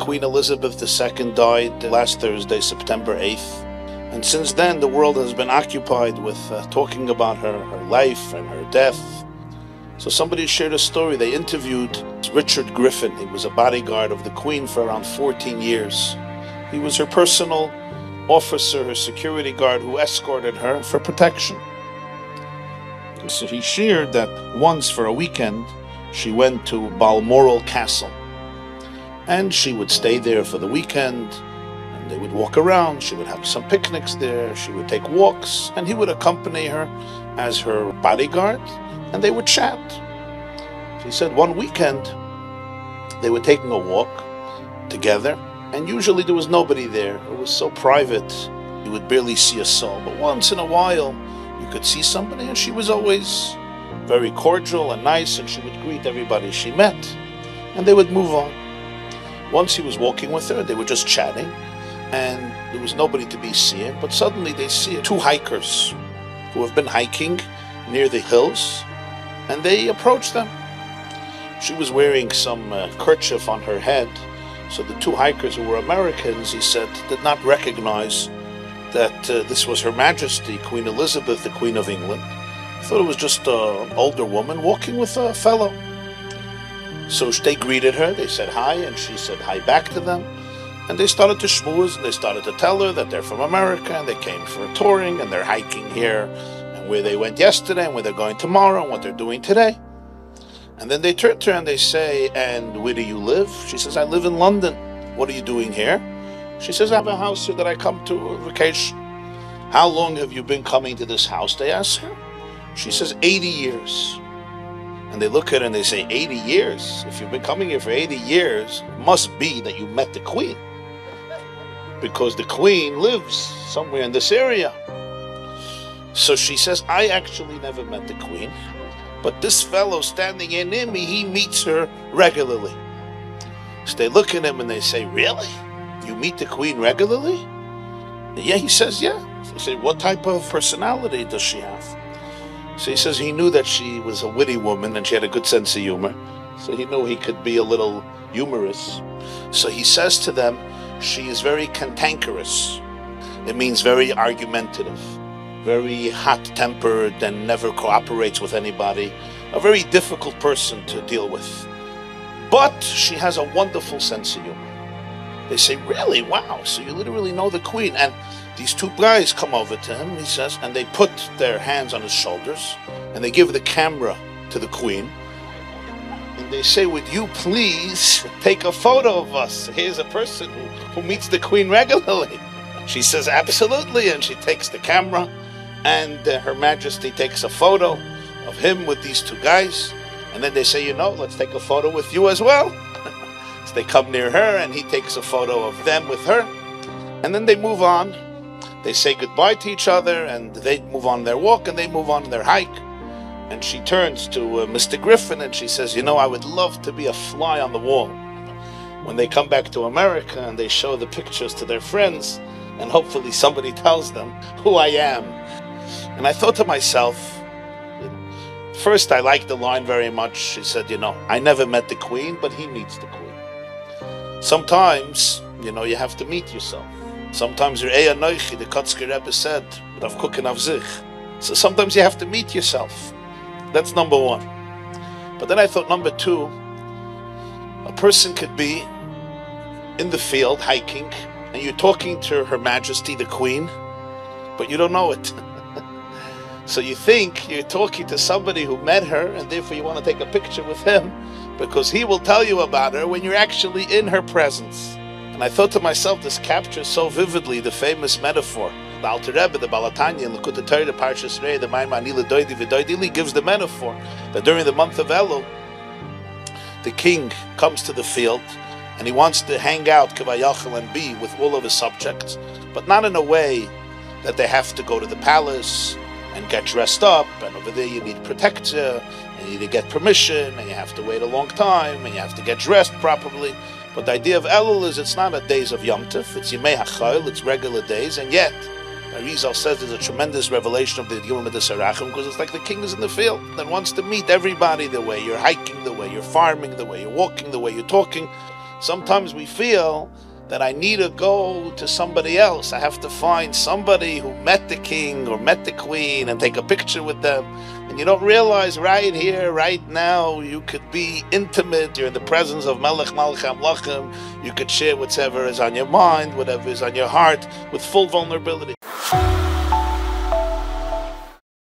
Queen Elisabeth II died last Thursday, September 8th. And since then, the world has been occupied with talking about her life and her death. So somebody shared a story. They interviewed Richard Griffin. He was a bodyguard of the Queen for around 14 years. He was her personal officer, her security guard, who escorted her for protection. So he shared that once for a weekend, she went to Balmoral Castle. And she would stay there for the weekend, and they would walk around. She would have some picnics there. She would take walks, and he would accompany her as her bodyguard, and they would chat. She said one weekend, they were taking a walk together, and usually there was nobody there. It was so private, you would barely see a soul. But once in a while, you could see somebody, and she was always very cordial and nice, and she would greet everybody she met, and they would move on. Once he was walking with her, they were just chatting, and there was nobody to be seen, but suddenly they see two hikers who have been hiking near the hills, and they approached them. She was wearing some kerchief on her head, so the two hikers, who were Americans, he said, did not recognize that this was Her Majesty, Queen Elizabeth, the Queen of England. Thought it was just an older woman walking with a fellow. So they greeted her, they said hi, and she said hi back to them. And they started to schmooze, and they started to tell her that they're from America, and they came for touring, and they're hiking here, and where they went yesterday, and where they're going tomorrow, and what they're doing today. And then they turn to her and they say, and where do you live? She says, I live in London. What are you doing here? She says, I have a house here that I come to vacation. How long have you been coming to this house? They ask her. She says, 80 years. And they look at her and they say, 80 years? If you've been coming here for 80 years, it must be that you met the Queen. Because the Queen lives somewhere in this area. So she says, I actually never met the Queen. But this fellow standing in near me, he meets her regularly. So they look at him and they say, really? You meet the Queen regularly? Yeah, he says, yeah. So they say, what type of personality does she have? So he says he knew that she was a witty woman and she had a good sense of humor. So he knew he could be a little humorous. So he says to them, she is very cantankerous. It means very argumentative, very hot-tempered and never cooperates with anybody. A very difficult person to deal with. But she has a wonderful sense of humor. They say, really? Wow, so you literally know the Queen. And these two guys come over to him, he says, and they put their hands on his shoulders, and they give the camera to the Queen. And they say, would you please take a photo of us? Here's a person who meets the Queen regularly. She says, absolutely, and she takes the camera, and Her Majesty takes a photo of him with these two guys. And then they say, you know, let's take a photo with you as well. So they come near her, and he takes a photo of them with her. And then they move on. They say goodbye to each other, and they move on their walk, and they move on their hike. And she turns to Mr. Griffin, and she says, you know, I would love to be a fly on the wall. When they come back to America, and they show the pictures to their friends, and hopefully somebody tells them who I am. And I thought to myself, first, I liked the line very much. She said, you know, I never met the Queen, but he meets the Queen. Sometimes, you know, you have to meet yourself. Sometimes you're anoichi, the Kotzker Rebbe said, Rav Kuchen auf sich. So sometimes you have to meet yourself. That's number one. But then I thought number two, a person could be in the field hiking, and you're talking to Her Majesty, the Queen, but you don't know it. So you think you're talking to somebody who met her, and therefore you want to take a picture with him, because he will tell you about her when you're actually in her presence. And I thought to myself, this captures so vividly the famous metaphor. The Alter Rebbe, the Balatanya, in Likutei Torah, the Parshas Re'eh, the Maimon Anila Doidi V'Doidili gives the metaphor that during the month of Elul, the king comes to the field and he wants to hang out, Kivayachal, and be with all of his subjects, but not in a way that they have to go to the palace and get dressed up, and over there you need protection, and you need to get permission, and you have to wait a long time, and you have to get dressed properly. But the idea of Elul is it's not a days of Yom Tov, it's Yimei HaChayil, it's regular days, and yet, Arizal says there's a tremendous revelation of the Yom Sarachim, because it's like the king is in the field and wants to meet everybody the way you're hiking, the way you're farming, the way you're walking, the way you're talking. Sometimes we feel that I need to go to somebody else. I have to find somebody who met the king or met the queen and take a picture with them. And you don't realize right here, right now, you could be intimate. You're in the presence of Melech Malcham Lachem. You could share whatever is on your mind, whatever is on your heart, with full vulnerability.